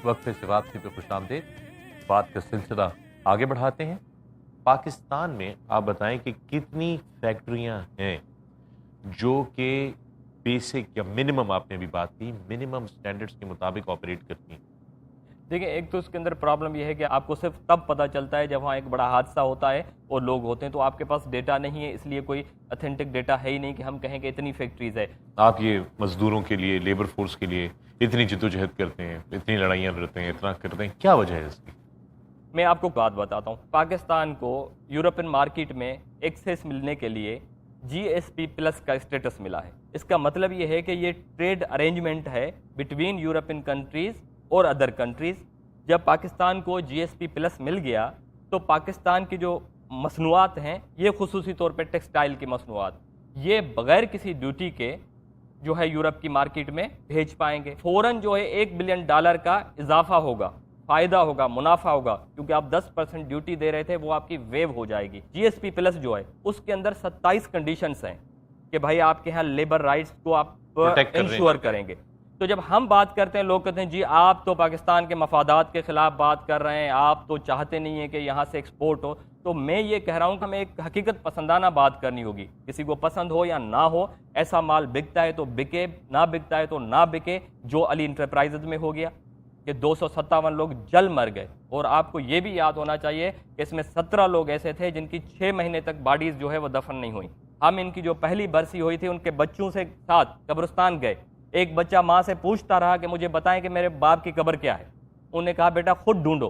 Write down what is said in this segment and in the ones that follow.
وقفے سے واپسی پہ خوش آمدید. بات کا سلسلہ آگے بڑھاتے ہیں. پاکستان میں آپ بتائیں کہ کتنی فیکٹریاں ہیں جو کہ بیسک یا منیمم، آپ نے بھی بات کی، منیمم سٹینڈرڈز کے مطابق آپریٹ کرتی ہیں؟ دیکھیں، ایک تو اس کے اندر پرابلم یہ ہے کہ آپ کو صرف تب پتہ چلتا ہے جب وہاں ایک بڑا حادثہ ہوتا ہے اور لوگ ہوتے ہیں، تو آپ کے پاس ڈیٹا نہیں ہے، اس لیے کوئی اتھینٹک ڈیٹا ہے ہی نہیں کہ ہم کہیں کہ اتنی فیکٹریز ہے. آپ یہ مزدوروں کے لیے، لیبر فورس کے لیے اتنی جدوجہد کرتے ہیں، اتنی لڑائیاں لڑتے ہیں، اتنا کرتے ہیں، کیا وجہ ہے اس کی؟ میں آپ کو بات بتاتا ہوں. پاکستان کو یورپین مارکیٹ میں ایکسیس ملنے کے لیے جی ایس پی پلس کا اسٹیٹس ملا ہے. اس کا مطلب یہ ہے کہ یہ ٹریڈ ارینجمنٹ ہے بٹوین یورپین کنٹریز اور ادر کنٹریز. جب پاکستان کو جی ایس پی پلس مل گیا تو پاکستان کی جو مصنوعات ہیں، یہ خصوصی طور پہ ٹیکسٹائل کی مصنوعات، یہ بغیر کسی ڈیوٹی کے جو ہے یورپ کی مارکیٹ میں بھیج پائیں گے. فوراً جو ہے $1 بلین کا اضافہ ہوگا، فائدہ ہوگا، منافع ہوگا، کیونکہ آپ 10% ڈیوٹی دے رہے تھے، وہ آپ کی ویو ہو جائے گی. جی ایس پی پلس جو ہے اس کے اندر 27 کنڈیشنز ہیں کہ بھائی آپ کے یہاں لیبر رائٹس کو آپ انشور کریں گے. تو جب ہم بات کرتے ہیں، لوگ کہتے ہیں جی آپ تو پاکستان کے مفادات کے خلاف بات کر رہے ہیں، آپ تو چاہتے نہیں ہیں کہ یہاں سے ایکسپورٹ ہو. تو میں یہ کہہ رہا ہوں کہ ہمیں ایک حقیقت پسندانہ بات کرنی ہوگی. کسی کو پسند ہو یا نہ ہو، ایسا مال بکتا ہے تو بکے، نہ بکتا ہے تو نہ بکے. جو علی انٹرپرائزز میں ہو گیا کہ 257 لوگ جل مر گئے، اور آپ کو یہ بھی یاد ہونا چاہیے کہ اس میں 17 لوگ ایسے تھے جن کی 6 مہینے تک باڈیز جو ہے وہ دفن نہیں ہوئی. ہم ان کی جو پہلی برسی ہوئی تھی ان کے بچوں سے ساتھ قبرستان گئے. ایک بچہ ماں سے پوچھتا رہا کہ مجھے بتائیں کہ میرے باپ کی قبر کیا ہے. انہوں نے کہا بیٹا خود ڈھونڈو.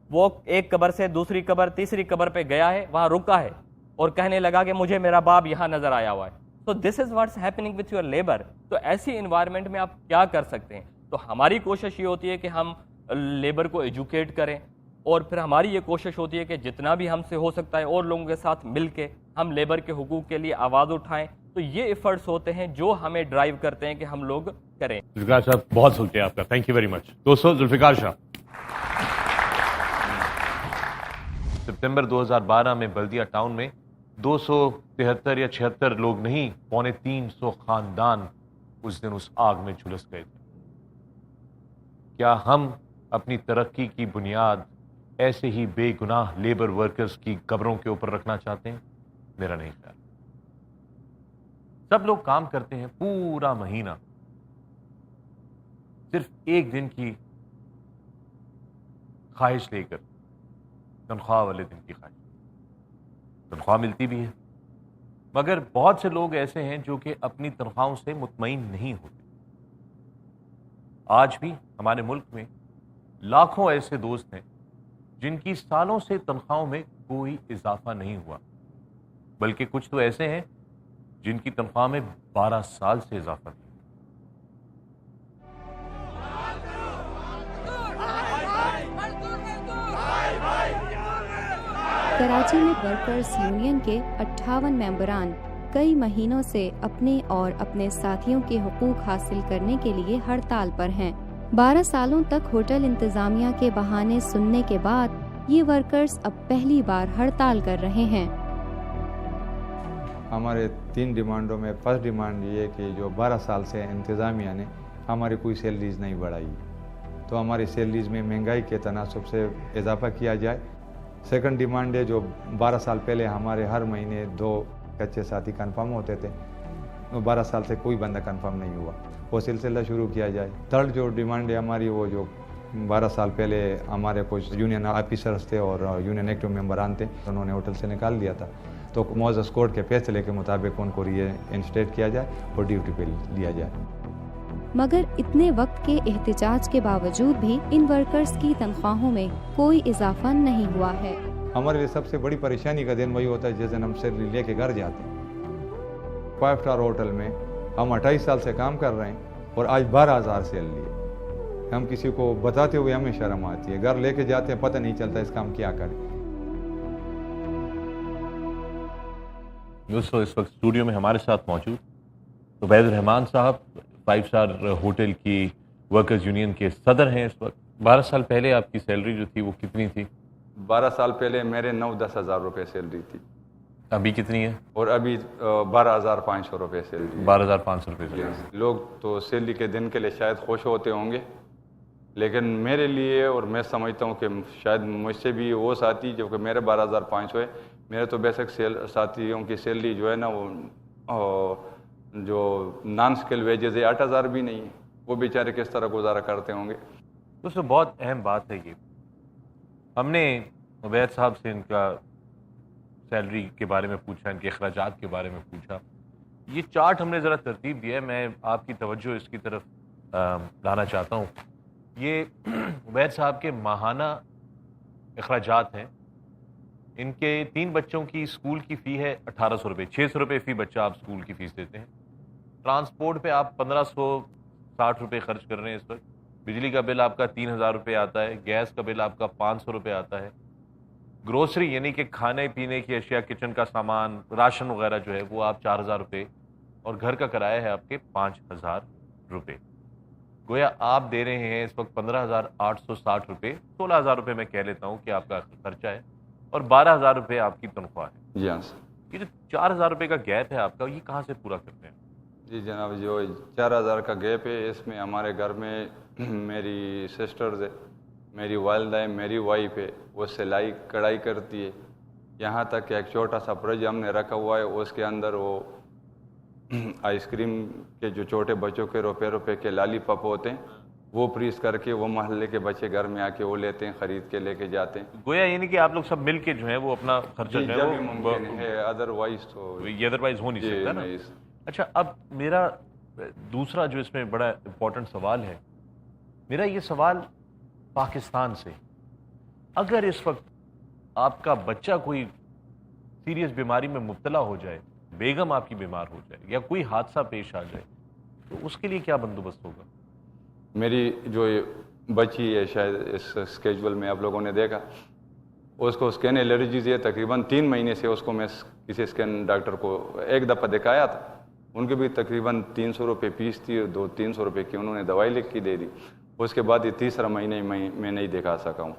وہ ایک قبر سے دوسری قبر، تیسری قبر پہ گیا ہے، وہاں رکا ہے اور کہنے لگا کہ مجھے میرا باپ یہاں نظر آیا ہوا ہے. تو this is what's happening with your labour. تو ایسی انوائرمنٹ میں آپ کیا کر سکتے ہیں؟ تو ہماری کوشش یہ ہوتی ہے کہ ہم لیبر کو ایجوکیٹ کریں، اور پھر ہماری یہ کوشش ہوتی ہے کہ جتنا بھی ہم سے ہو سکتا ہے اور لوگوں کے ساتھ مل کے ہم لیبر کے حقوق کے لیے آواز اٹھائیں. تو یہ ایفرٹس ہوتے ہیں جو ہمیں ڈرائیو کرتے ہیں کہ ہم لوگ کریں. ذوالفقار صاحب بہت شکریہ آپ کا، تھینک یو ویری مچ. دوستو، ذوالفقار شاہ سپتمبر 2012 میں بلدیہ ٹاؤن میں 273 یا 76 لوگ نہیں، 350 خاندان اس دن اس آگ میں جھلس گئے تھے. کیا ہم اپنی ترقی کی بنیاد ایسے ہی بے گناہ لیبر ورکرز کی قبروں کے اوپر رکھنا چاہتے ہیں؟ میرا نہیں خیال. سب لوگ کام کرتے ہیں پورا مہینہ، صرف ایک دن کی خواہش لے کر، تنخواہ والے دن کی خواہش. تنخواہ ملتی بھی ہے، مگر بہت سے لوگ ایسے ہیں جو کہ اپنی تنخواہوں سے مطمئن نہیں ہوتے. آج بھی ہمارے ملک میں لاکھوں ایسے دوست ہیں جن کی سالوں سے تنخواہوں میں کوئی اضافہ نہیں ہوا، بلکہ کچھ تو ایسے ہیں جن کی تنخواہ میں 12 سال سے اضافہ نہیں. کراچی میں ورکرز یونین کے 58 ممبران کئی مہینوں سے اپنے اور اپنے ساتھیوں کے حقوق حاصل کرنے کے لیے ہڑتال پر ہیں. 12 سالوں تک ہوٹل انتظامیہ کے بہانے سننے کے بعد یہ ورکرز اب پہلی بار ہڑتال کر رہے ہیں. ہمارے 3 ڈیمانڈوں میں فرسٹ ڈیمانڈ یہ ہے کہ جو 12 سال سے انتظامیہ نے ہماری کوئی سیلریز نہیں بڑھائی، تو ہماری سیلریز میں مہنگائی کے تناسب سے اضافہ کیا جائے. سیکنڈ ڈیمانڈ ہے جو 12 سال پہلے ہمارے ہر مہینے 2 کچے ساتھی کنفرم ہوتے تھے، 12 سال سے کوئی بندہ کنفرم نہیں ہوا، وہ سلسلہ شروع کیا جائے. تھرڈ جو ڈیمانڈ ہے ہماری، وہ جو 12 سال پہلے ہمارے کچھ یونین آفیسرز تھے اور یونین ایکٹیو ممبران تھے، انہوں نے ہوٹل سے نکال دیا تھا، تو معزز کورٹ کے فیصلے کے مطابق ان کو ری انسٹیٹ کیا جائے اور ڈیوٹی پہ لیا جائے. مگر اتنے وقت کے احتجاج کے باوجود بھی ان ورکرز کی تنخواہوں میں کوئی اضافہ نہیں ہوا ہے. ہمارے لیے سب سے بڑی پریشانی کا دن وہی ہوتا ہے جس دن ہم سیلری لے کے گھر جاتے ہیں. 5 اسٹار ہوٹل میں ہم 28 سال سے کام کر رہے ہیں اور آج 12,000 سیلری ہے. ہم کسی کو بتاتے ہوئے ہمیں شرم آتی ہے، گھر لے کے جاتے ہیں پتہ نہیں چلتا اس کا ہم کیا کریں. دوستو، اس وقت اسٹوڈیو میں ہمارے ساتھ موجود عبید الرحمان صاحب 5 اسٹار ہوٹل کی ورکرز یونین کے صدر ہیں. اس وقت 12 سال پہلے آپ کی سیلری جو تھی وہ کتنی تھی؟ 12 سال پہلے میرے 9-10 ہزار روپے سیلری تھی. ابھی کتنی ہے؟ اور ابھی 12,500 روپے سیلری. 12,500 روپے. لوگ تو سیلری کے دن کے لیے شاید خوش ہوتے ہوں گے، لیکن میرے لیے اور میں سمجھتا ہوں کہ شاید مجھ سے بھی وہ ساتھی جو کہ میرے 12,500 ہے، میرے تو بیسک ساتھیوں کی سیلری جو ہے نا وہ جو نان اسکل ویجز ہے 8,000 بھی نہیں ہے، وہ بیچارے کس طرح گزارا کرتے ہوں گے. دوستو بہت اہم بات ہے یہ. ہم نے عبید صاحب سے ان کا سیلری کے بارے میں پوچھا، ان کے اخراجات کے بارے میں پوچھا. یہ چارٹ ہم نے ذرا ترتیب دیا ہے، میں آپ کی توجہ اس کی طرف لانا چاہتا ہوں. یہ عبید صاحب کے ماہانہ اخراجات ہیں. ان کے 3 بچوں کی اسکول کی فی ہے 1,800 روپے، 600 روپے فی بچہ آپ اسکول کی فیس دیتے ہیں. ٹرانسپورٹ پہ آپ 1,560 روپے خرچ کر رہے ہیں اس وقت. بجلی کا بل آپ کا 3,000 روپے آتا ہے، گیس کا بل آپ کا 500 روپے آتا ہے. گروسری یعنی کہ کھانے پینے کی اشیاء، کچن کا سامان، راشن وغیرہ جو ہے وہ آپ 4,000 روپے، اور گھر کا کرایہ ہے آپ کے 5,000 روپے. گویا آپ دے رہے ہیں اس وقت 15,860 روپے، 16,000 روپے میں کہہ لیتا ہوں کہ آپ کا خرچہ ہے، اور 12,000 روپے آپ کی تنخواہ ہے. جی ہاں سر. یہ جو 4,000 روپے کا گیپ ہے آپ کا، یہ کہاں سے پورا کرتے ہیں؟ جی جناب، جو 4,000 کا گیپ ہے اس میں ہمارے گھر میں میری سسٹرز ہے، میری والدہ ہے، میری وائف ہے، وہ سلائی کڑھائی کرتی ہے. یہاں تک کہ ایک چھوٹا سا فریج ہم نے رکھا ہوا ہے، اس کے اندر وہ آئس کریم کے جو چھوٹے بچوں کے روپے کے لالی پاپ ہوتے ہیں وہ فریز کر کے وہ محلے کے بچے گھر میں آ کے وہ لیتے ہیں، خرید کے لے کے جاتے ہیں. گویا یعنی کہ آپ لوگ سب مل کے جو ہے وہ اپنا خرچہ جو ہے جب بھی وہ ممکن ہے، ادروائز تو یہ ادروائز ہو نہیں جی سکتا نا. نہیں. اچھا، اب میرا دوسرا جو اس میں بڑا امپورٹنٹ سوال ہے، میرا یہ سوال پاکستان سے. اگر اس وقت آپ کا بچہ کوئی سیریس بیماری میں مبتلا ہو جائے، بیگم آپ کی بیمار ہو جائے، یا کوئی حادثہ پیش آ جائے، تو اس کے لیے کیا بندوبست ہوگا؟ میری جو بچی ہے، شاید اس اسکیجول میں آپ لوگوں نے دیکھا، اس کو اسکین الرجیز ہے. تقریباً 3 مہینے سے اس کو میں کسی اسکین ڈاکٹر کو ایک دفعہ دکھایا تھا. ان کی بھی تقریباً 300 روپے فیس تھی، 200-300 روپے کی انہوں نے دوائی لکھ کے دے دی. اس کے بعد یہ تیسرا مہینہ میں نہیں دکھا سکا ہوں.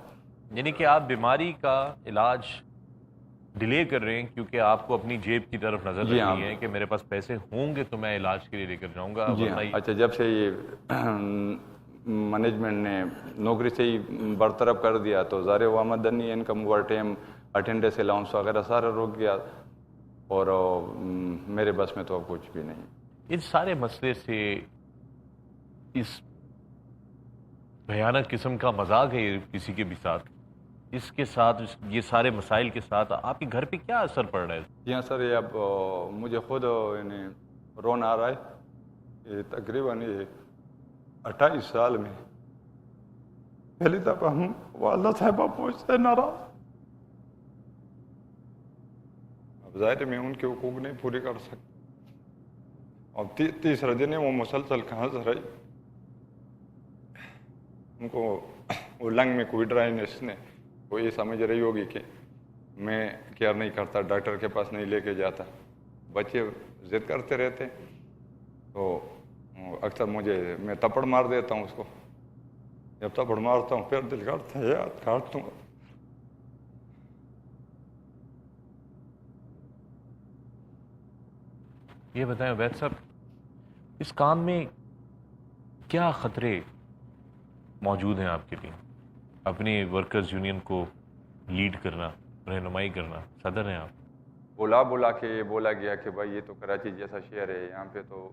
یعنی کہ آپ بیماری کا علاج ڈیلے کر رہے ہیں کیونکہ آپ کو اپنی جیب کی طرف نظر جی ہاں. رکھنی ہے کہ میرے پاس پیسے ہوں گے تو میں علاج کے لیے لے کر جاؤں گا. جی ہاں. اچھا، جب سے یہ مینجمنٹ نے نوکری سے ہی برطرف کر دیا تو ظاہر وہ آمدنی، income over time, attendance allowance وغیرہ سارا رک گیا، اور میرے بس میں تو اب کچھ بھی نہیں. اس سارے مسئلے سے، اس بھیانک قسم کا مذاق ہے یہ کسی کے بھی ساتھ، اس کے ساتھ یہ سارے مسائل کے ساتھ آپ کے گھر پہ کیا اثر پڑ رہا ہے؟ جی ہاں سر، یہ اب مجھے خود یعنی رونا آ رہا ہے. یہ تقریباً 28 سال میں پہلی دفعہ ہم والدہ صاحبہ پہنچتے ناراض. اب ظاہر میں ان کے حقوق نہیں پوری کر سکتے. اب تیسرا دن ہے وہ مسلسل کہاں سے رہی، ان کو وہ لنگ میں کوئی ڈرائنس نے، وہ یہ سمجھ رہی ہوگی کہ میں کیئر نہیں کرتا، ڈاکٹر کے پاس نہیں لے کے جاتا. بچے ضد کرتے رہتے تو اکثر میں تپڑ مار دیتا ہوں اس کو. جب تپڑ مارتا ہوں پھر دل کرتا ہے یاد کاٹ دوں گا. یہ بتائیں عبید صاحب، اس کام میں کیا خطرے موجود ہیں آپ کے لیے؟ اپنی ورکرز یونین کو لیڈ کرنا، رہنمائی کرنا، صدر ہیں آپ. بلا کے یہ بولا گیا کہ بھائی یہ تو کراچی جیسا شہر ہے، یہاں پہ تو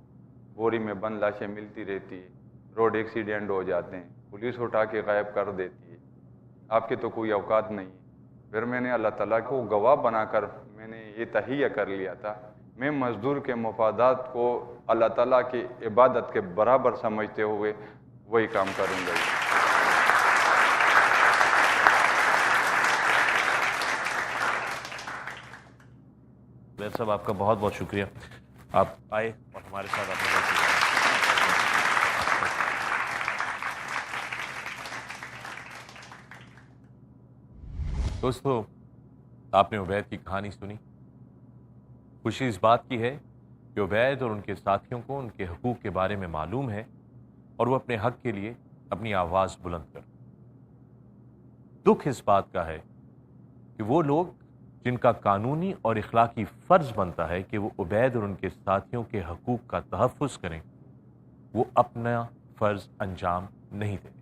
بوری میں بند لاشیں ملتی رہتی ہے، روڈ ایکسیڈنٹ ہو جاتے ہیں، پولیس اٹھا کے غائب کر دیتی ہے، آپ کے تو کوئی اوقات نہیں. پھر میں نے اللہ تعالیٰ کو گواہ بنا کر میں نے یہ تہیہ کر لیا تھا، میں مزدور کے مفادات کو اللہ تعالیٰ کی عبادت کے برابر سمجھتے ہوئے وہی کام کروں گا. عبید صاحب، آپ کا بہت بہت شکریہ، آپ آئے اور ہمارے ساتھ آپ نے بات کی. دوستو، آپ نے عبید کی کہانی سنی. خوشی اس بات کی ہے کہ عبید اور ان کے ساتھیوں کو ان کے حقوق کے بارے میں معلوم ہے اور وہ اپنے حق کے لیے اپنی آواز بلند کر. دکھ اس بات کا ہے کہ وہ لوگ جن کا قانونی اور اخلاقی فرض بنتا ہے کہ وہ عبید اور ان کے ساتھیوں کے حقوق کا تحفظ کریں، وہ اپنا فرض انجام نہیں دیتے.